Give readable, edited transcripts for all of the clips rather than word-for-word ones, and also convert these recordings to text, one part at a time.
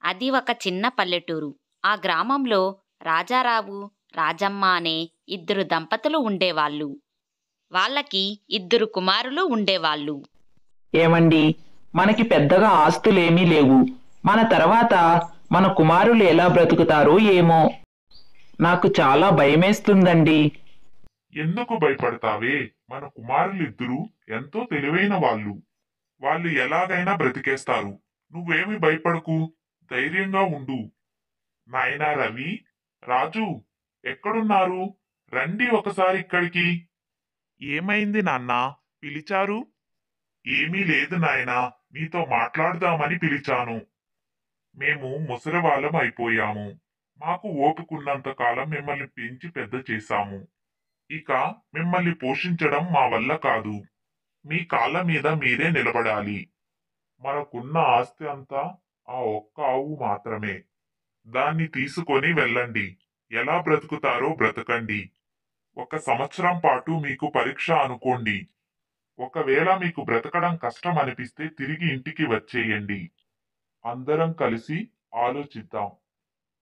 అది ఒక చిన్న పల్లెటూరు. ఆ గ్రామంలో రాజారావు, రాజమ్మ అనే ఇద్దరు దంపతులు ఉండేవాళ్ళు. వాళ్ళకి ఇద్దరు కుమారులు ఉండేవాళ్ళు. ఏమండి, మనకి పెద్దగా ఆస్తులేమీ లేవు. మన తర్వాత మన కుమారులు ఎలా బ్రతుకుతారో ఏమో. నాకు చాలా భయమేస్తుందండి. ఎందుకు భయపడతావే? మన కుమారులిద్దరూ ఎంతో తెలివైన వాళ్ళు. వాళ్ళు ఎలాగైనా బ్రతికేస్తారు. నువ్వేమి భయపడకు. ధైర్యంగా ఉండు. నాయనా రవి, రాజు, ఎక్కడున్నారు? రండి ఒకసారి ఇక్కడికి. ఏమైంది నాన్నా? పిలిచారు? ఏమీ లేదు నాయనా, నీతో మాట్లాడదామని పిలిచాను. మేము ముసలివాళ్ళం అయిపోయాము. మాకు ఓపికున్నంత కాలం మిమ్మల్ని పెంచి పెద్ద చేశాము. ఇక మిమ్మల్ని పోషించడం మా వల్ల కాదు. మీ కాళ్ళ మీద మీరే నిలబడాలి. మనకున్న ఆస్తి అంతా ఆ ఒక్క ఆవు మాత్రమే. దాన్ని తీసుకొని వెళ్ళండి. ఎలా బ్రతుకుతారో బ్రతకండి. 1 సంవత్సరం పాటు మీకు పరీక్ష అనుకోండి. ఒకవేళ మీకు బ్రతకడం కష్టం అనిపిస్తే తిరిగి ఇంటికి వచ్చేయండి. అందరం కలిసి ఆలోచిద్దాం.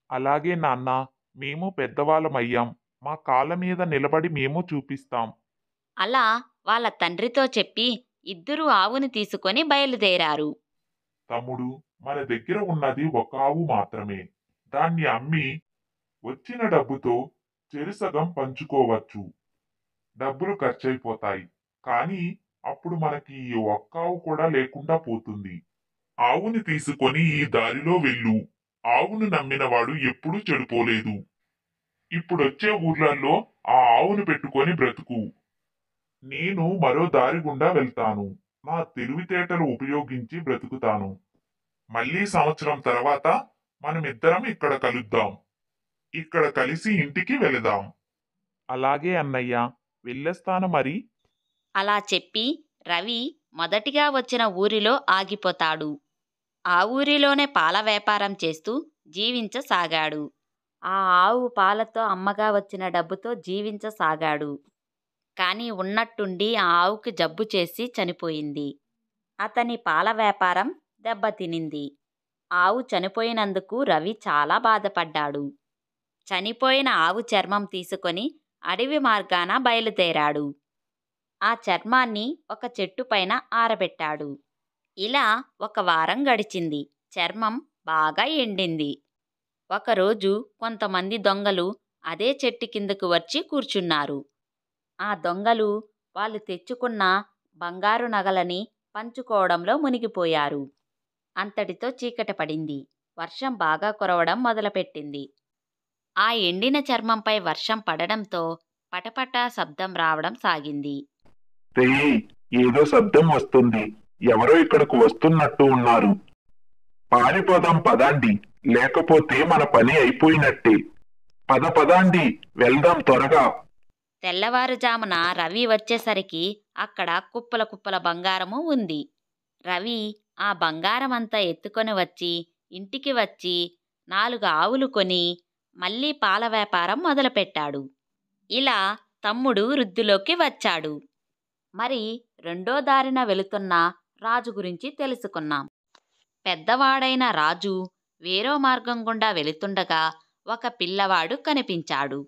అలాగే నాన్న, మేము పెద్దవాళ్ళమయ్యాం. మా కాళ్ళ మీద నిలబడి మేము చూపిస్తాం. అలా వాళ్ళ తండ్రితో చెప్పి ఇద్దరూ ఆవుని తీసుకొని బయలుదేరారు. తమ్ముడు, మన దగ్గర ఉన్నది ఒక ఆవు మాత్రమే. దాన్ని అమ్మి వచ్చిన డబ్బుతో చెరుసగం పంచుకోవచ్చు. డబ్బులు ఖర్చయిపోతాయి. కానీ అప్పుడు మనకి ఈ ఒక్క ఆవు కూడా లేకుండా పోతుంది. ఆవుని తీసుకొని ఈ దారిలో వెళ్ళు. ఆవును నమ్మినవాడు ఎప్పుడూ చెడిపోలేదు. ఇప్పుడొచ్చే ఊర్లలో ఆ ఆవును పెట్టుకొని బ్రతుకు. నేను మరో దారి గుండా వెళ్తాను. నా తెలివితేటలు ఉపయోగించి బ్రతుకుతాను. మళ్ళీ సంవత్సరం తర్వాత మనమిద్దరం ఇక్కడ కలుద్దాం. ఇక్కడ కలిసి ఇంటికి వెళదాం. అలాగే అన్నయ్య, వెళ్ళొస్తాను మరి. అలా చెప్పి రవి మొదటిగా వచ్చిన ఊరిలో ఆగిపోతాడు. ఆ ఊరిలోనే పాల వ్యాపారం చేస్తూ జీవించసాగాడు. ఆ ఆవు పాలతో అమ్మగా వచ్చిన డబ్బుతో జీవించసాగాడు. కానీ ఉన్నట్టుండి ఆ ఆవుకి జబ్బు చేసి చనిపోయింది. అతని పాల వ్యాపారం దెబ్బతినింది. ఆవు చనిపోయినందుకు రవి చాలా బాధపడ్డాడు. చనిపోయిన ఆవు చర్మం తీసుకొని అడవి మార్గాన బయలుదేరాడు. ఆ చర్మాన్ని ఒక చెట్టు పైన ఆరబెట్టాడు. ఇలా 1 వారం గడిచింది. చర్మం బాగా ఎండింది. ఒకరోజు కొంతమంది దొంగలు అదే చెట్టు కిందకు వచ్చి కూర్చున్నారు. ఆ దొంగలు వాళ్ళు తెచ్చుకున్న బంగారు నగలని పంచుకోవడంలో మునిగిపోయారు. అంతటితో చీకటి పడింది. వర్షం బాగా కురవడం మొదలుపెట్టింది. ఆ ఎండిన చర్మంపై వర్షం పడడంతో పటపట శబ్దం రావడం సాగింది. రేయ్, ఏదో శబ్దం వస్తుంది. ఎవరో ఇక్కడకు వస్తున్నట్టు ఉన్నారు. పారిపోదాం పదాండి, లేకపోతే మన పని అయిపోయినట్టే. పదాండి, వెళ్దాం త్వరగా. తెల్లవారుజామున రవి వచ్చేసరికి అక్కడ కుప్పల కుప్పల బంగారము ఉంది. రవి ఆ బంగారమంతా ఎత్తుకొని వచ్చి ఇంటికి వచ్చి 4 ఆవులు కొని మళ్ళీ పాల వ్యాపారం మొదలుపెట్టాడు. ఇలా తమ్ముడు వృద్ధిలోకి వచ్చాడు. మరి రెండో దారిన వెళుతున్న రాజు గురించి తెలుసుకున్నాం. పెద్దవాడైన రాజు వేరో మార్గం గుండా వెళుతుండగా ఒక పిల్లవాడు కనిపించాడు.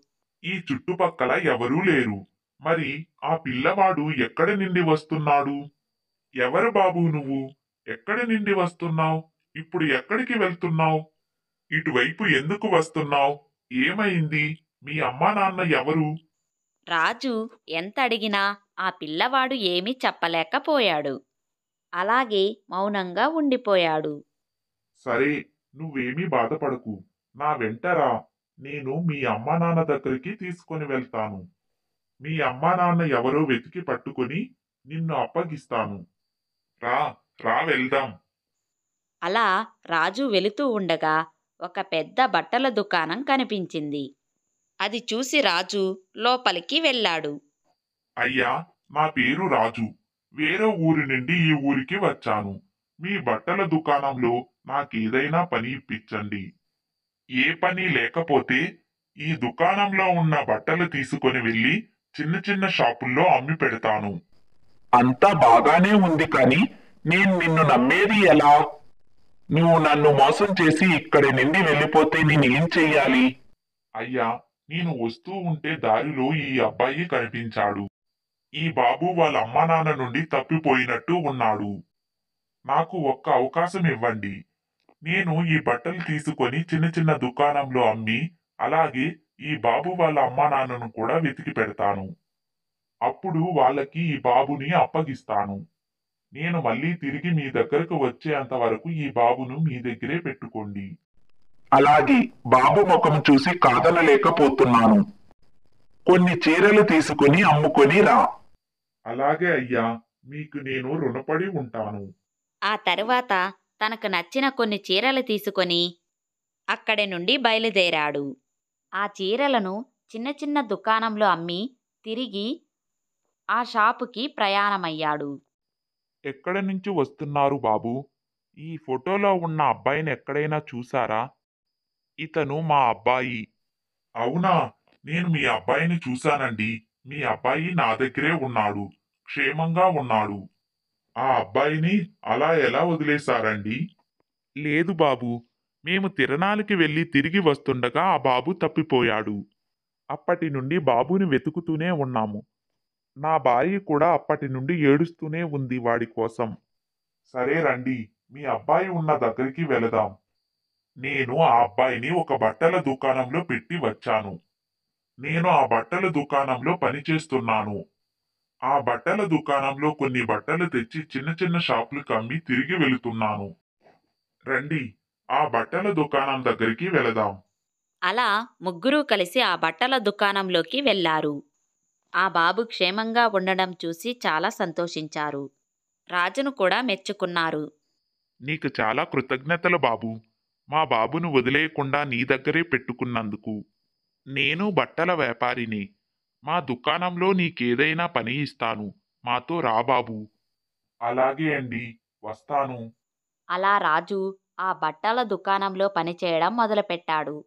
ఈ చుట్టుపక్కల ఎవరూ లేరు. మరి ఆ పిల్లవాడు ఎక్కడి నుండి వస్తున్నాడు? ఎవరు బాబు నువ్వు? ఎక్కడి నుండి వస్తున్నావు? ఇప్పుడు ఎక్కడికి వెళ్తున్నావు? ఇటువైపు ఎందుకు వస్తున్నావు? ఏమైంది? మీ అమ్మా నాన్న ఎవరు? రాజు ఎంత అడిగినా ఆ పిల్లవాడు ఏమీ చెప్పలేకపోయాడు. అలాగే మౌనంగా ఉండిపోయాడు. సరే, నువ్వేమీ బాధపడకు. నా వెంటరా. నేను మీ అమ్మా నాన్న దగ్గరికి తీసుకొని వెళ్తాను. మీ అమ్మా నాన్న ఎవరో వెతికి పట్టుకొని నిన్ను అప్పగిస్తాను. రా, రా వెళ్దాం. అలా రాజు వెళుతూ ఉండగా ఒక పెద్ద బట్టల దుకాణం కనిపించింది. అది చూసి రాజు లోపలికి వెళ్ళాడు. అయ్యా, నా పేరు రాజు. వేరే ఊరి నుండి ఈ ఊరికి వచ్చాను. మీ బట్టల దుకాణంలో నాకేదైనా పని ఇప్పించండి. ఏ పని లేకపోతే ఈ దుకాణంలో ఉన్న బట్టలు తీసుకొని వెళ్ళి చిన్న చిన్న షాపుల్లో అమ్మి పెడతాను. అంతా బాగానే ఉంది, కానీ నేను నిన్ను నమ్మేది ఎలా? నువ్వు నన్ను మోసం చేసి ఇక్కడి నుండి వెళ్ళిపోతే నేనేం చెయ్యాలి? అయ్యా, నేను వస్తూ ఉంటే దారిలో ఈ అబ్బాయి కనిపించాడు. ఈ బాబు వాళ్ళ అమ్మా నాన్న నుండి తప్పిపోయినట్టు ఉన్నాడు. నాకు ఒక్క అవకాశం ఇవ్వండి. నేను ఈ బట్టలు తీసుకొని చిన్న చిన్న దుకాణంలో అమ్మి, అలాగే ఈ బాబు వాళ్ళ అమ్మా నాన్నను కూడా వెతికి పెడతాను. అప్పుడు వాళ్ళకి ఈ బాబుని అప్పగిస్తాను. నేను మళ్ళీ తిరిగి మీ దగ్గరకు వచ్చేంత వరకు ఈ బాబును మీ దగ్గరే పెట్టుకోండి. అలాగే, బాబు ముఖం చూసి కాదనలేకపోతున్నాను. కొన్ని చీరలు తీసుకుని అమ్ముకొని రా. అలాగే అయ్యా, మీకు నేను రుణపడి ఉంటాను. ఆ తరువాత తనకు నచ్చిన కొన్ని చీరలు తీసుకొని అక్కడి నుండి బయలుదేరాడు. ఆ చీరలను చిన్న చిన్న దుకాణంలో అమ్మి తిరిగి ఆ షాపుకి ప్రయాణమయ్యాడు. ఎక్కడి నుంచి వస్తున్నారు బాబు? ఈ ఫోటోలో ఉన్న అబ్బాయిని ఎక్కడైనా చూసారా? ఇతను మా అబ్బాయి. అవునా? నేను మీ అబ్బాయిని చూశానండి. మీ అబ్బాయి నా దగ్గరే ఉన్నాడు. క్షేమంగా ఉన్నాడు. ఆ అబ్బాయిని అలా ఎలా వదిలేశారండి? లేదు బాబు, మేము తిరణాలకి వెళ్ళి తిరిగి వస్తుండగా ఆ బాబు తప్పిపోయాడు. అప్పటి నుండి బాబుని వెతుకుతూనే ఉన్నాము. నా భార్య కూడా అప్పటి నుండి ఏడుస్తూనే ఉంది వాడి కోసం. సరే రండి, మీ అబ్బాయి ఉన్న దగ్గరికి వెళదాం. నేను ఆ అబ్బాయిని ఒక బట్టల దుకాణంలో పెట్టి వచ్చాను. నేను ఆ బట్టల దుకాణంలో పనిచేస్తున్నాను. ఆ బట్టల దుకాణంలో కొన్ని బట్టలు తెచ్చి చిన్న చిన్న షాపులకు అమ్మి తిరిగి వెళుతున్నాను. రండి, ఆ బట్టల దుకాణం దగ్గరికి వెళదాం. అలా ముగ్గురూ కలిసి ఆ బట్టల దుకాణంలోకి వెళ్లారు. ఆ బాబు క్షేమంగా ఉండడం చూసి చాలా సంతోషించారు. రాజును కూడా మెచ్చుకున్నారు. నీకు చాలా కృతజ్ఞతలు బాబు. మా బాబును వదిలేయకుండా నీ దగ్గరే పెట్టుకున్నందుకు. నేను బట్టల వ్యాపారిని. మా దుకాణంలో నీకేదైనా పని ఇస్తాను. మాతో రా బాబు. అలాగే అండి, వస్తాను. అలా రాజు ఆ బట్టల దుకాణంలో పనిచేయడం మొదలుపెట్టాడు.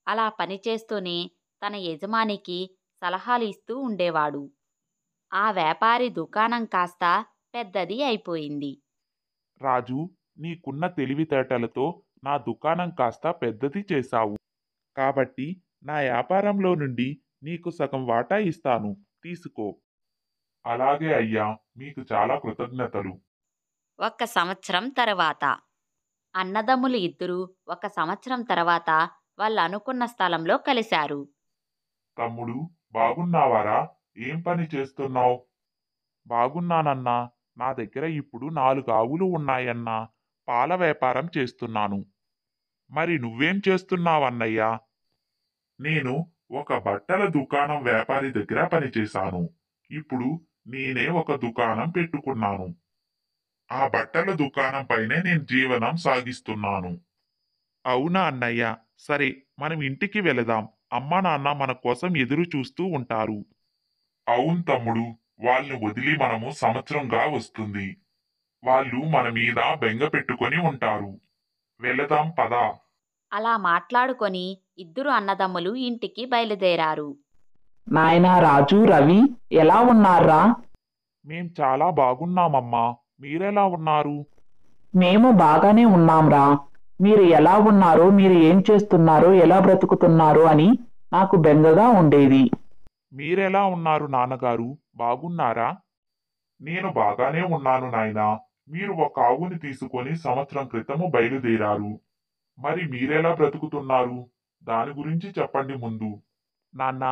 అలా పనిచేస్తూనే తన యజమానికి సలహాలు ఇస్తూ ఉండేవాడు. ఆ వ్యాపారి దుకాణం కాస్త పెద్దది అయిపోయింది. రాజు, నీకున్న తెలివితేటలతో నా దుకాణం కాస్త పెద్దది చేశావు. కాబట్టి నా వ్యాపారంలో నుండి నీకు సగం వాటా ఇస్తాను. తీసుకో. అలాగే అయ్యా, మీకు చాలా కృతజ్ఞతలు. 1 సంవత్సరం తర్వాత అన్నదమ్ములు ఇద్దరూ 1 సంవత్సరం తర్వాత వాళ్ళు అనుకున్న స్థలంలో కలిశారు. తమ్ముడు, బాగున్నావారా? ఏం పని చేస్తున్నావు? బాగున్నానన్నా. నా దగ్గర ఇప్పుడు 4 ఆవులు ఉన్నాయన్నా. పాల వ్యాపారం చేస్తున్నాను. మరి నువ్వేం చేస్తున్నావన్నయ్యా? నేను ఒక బట్టల దుకాణం వ్యాపారి దగ్గర పనిచేశాను. ఇప్పుడు నేనే ఒక దుకాణం పెట్టుకున్నాను. ఆ బట్టల దుకాణం పైనే నేను జీవనం సాగిస్తున్నాను. అవునా అన్నయ్య? సరే, మనం ఇంటికి వెళదాం. అమ్మా నాన్న మన కోసం ఎదురు చూస్తూ ఉంటారు. అవును తమ్ముడు, వాళ్ళని వదిలి మనము సంవత్సరంగా వస్తుంది. వాళ్ళు మన మీద బెంగ పెట్టుకొని ఉంటారు. వెళదాం పదా. అలా మాట్లాడుకొని ఇద్దరు అన్నదమ్ములు ఇంటికి బయలుదేరారు. నాయనా రాజు, రవి ఎలా ఉన్నారా? మేం చాలా బాగున్నామమ్మా. మీరెలా ఉన్నారు? మేము బాగానే ఉన్నాంరా. మీరు ఎలా ఉన్నారో, మీరు ఏం చేస్తున్నారో, ఎలా బ్రతుకుతున్నారో అని నాకు బెంగగా ఉండేది. మీరెలా ఉన్నారు నాన్నగారు? బాగున్నారా? నేను బాగానే ఉన్నాను నాయనా. మీరు ఒక ఆవుని తీసుకొని సంవత్సరం క్రితము బయలుదేరారు. మరి మీరెలా బ్రతుకుతున్నారు? దాని గురించి చెప్పండి ముందు. నాన్న,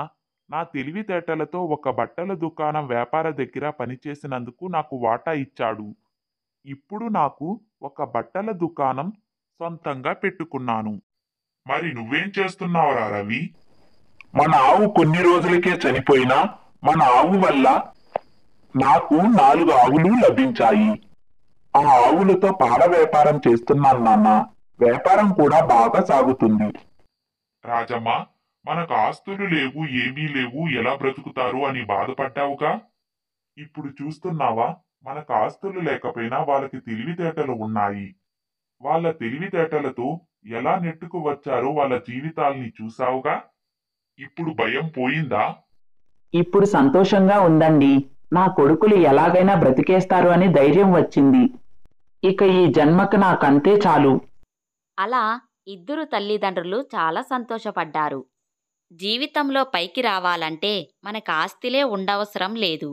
నా తెలివితేటలతో ఒక బట్టల దుకాణం వ్యాపార దగ్గర పనిచేసినందుకు నాకు వాటా ఇచ్చాడు. ఇప్పుడు నాకు ఒక బట్టల దుకాణం సొంతంగా పెట్టుకున్నాను. మరి నువ్వేం చేస్తున్నావురా రవి? మన ఆవు కొన్ని రోజులకే చనిపోయినా మన ఆవు వల్ల నాకు 4 ఆవులు లభించాయి. ఆ ఆవులతో పాల వ్యాపారం చేస్తున్నాను నాన్న. వ్యాపారం కూడా బాగా సాగుతుంది. రాజమ్మ, మనకు ఆస్తులు లేవు, ఏమీ లేవు, ఎలా బ్రతుకుతారు అని బాధపడ్డావుగా. ఇప్పుడు చూస్తున్నావా, మనకు ఆస్తులు లేకపోయినా వాళ్ళకి తెలివితేటలు ఉన్నాయి. వాళ్ళ తెలివితేటలతో ఎలా నెట్టుకు వచ్చారో వాళ్ళ జీవితాల్ని చూసావుగా. ఇప్పుడు భయం పోయిందా? ఇప్పుడు సంతోషంగా ఉందండి. నా కొడుకులు ఎలాగైనా బ్రతికేస్తారు అని ధైర్యం వచ్చింది. ఇక ఈ జన్మకి నాకంతే చాలు. అలా ఇద్దరు తల్లిదండ్రులు చాలా సంతోషపడ్డారు. జీవితంలో పైకి రావాలంటే మనకు ఆస్తిలే ఉండవసరం లేదు.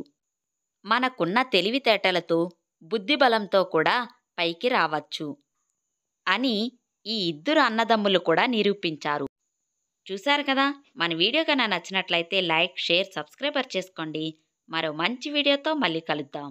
మనకున్న తెలివితేటలతో, బుద్ధిబలంతో కూడా పైకి రావచ్చు అని ఈ ఇద్దరు అన్నదమ్ములు కూడా నిరూపించారు. చూశారు కదా, మన వీడియో కన్నా నచ్చినట్లయితే లైక్, షేర్, సబ్స్క్రైబర్ చేసుకోండి. మరో మంచి వీడియోతో మళ్ళీ కలుద్దాం.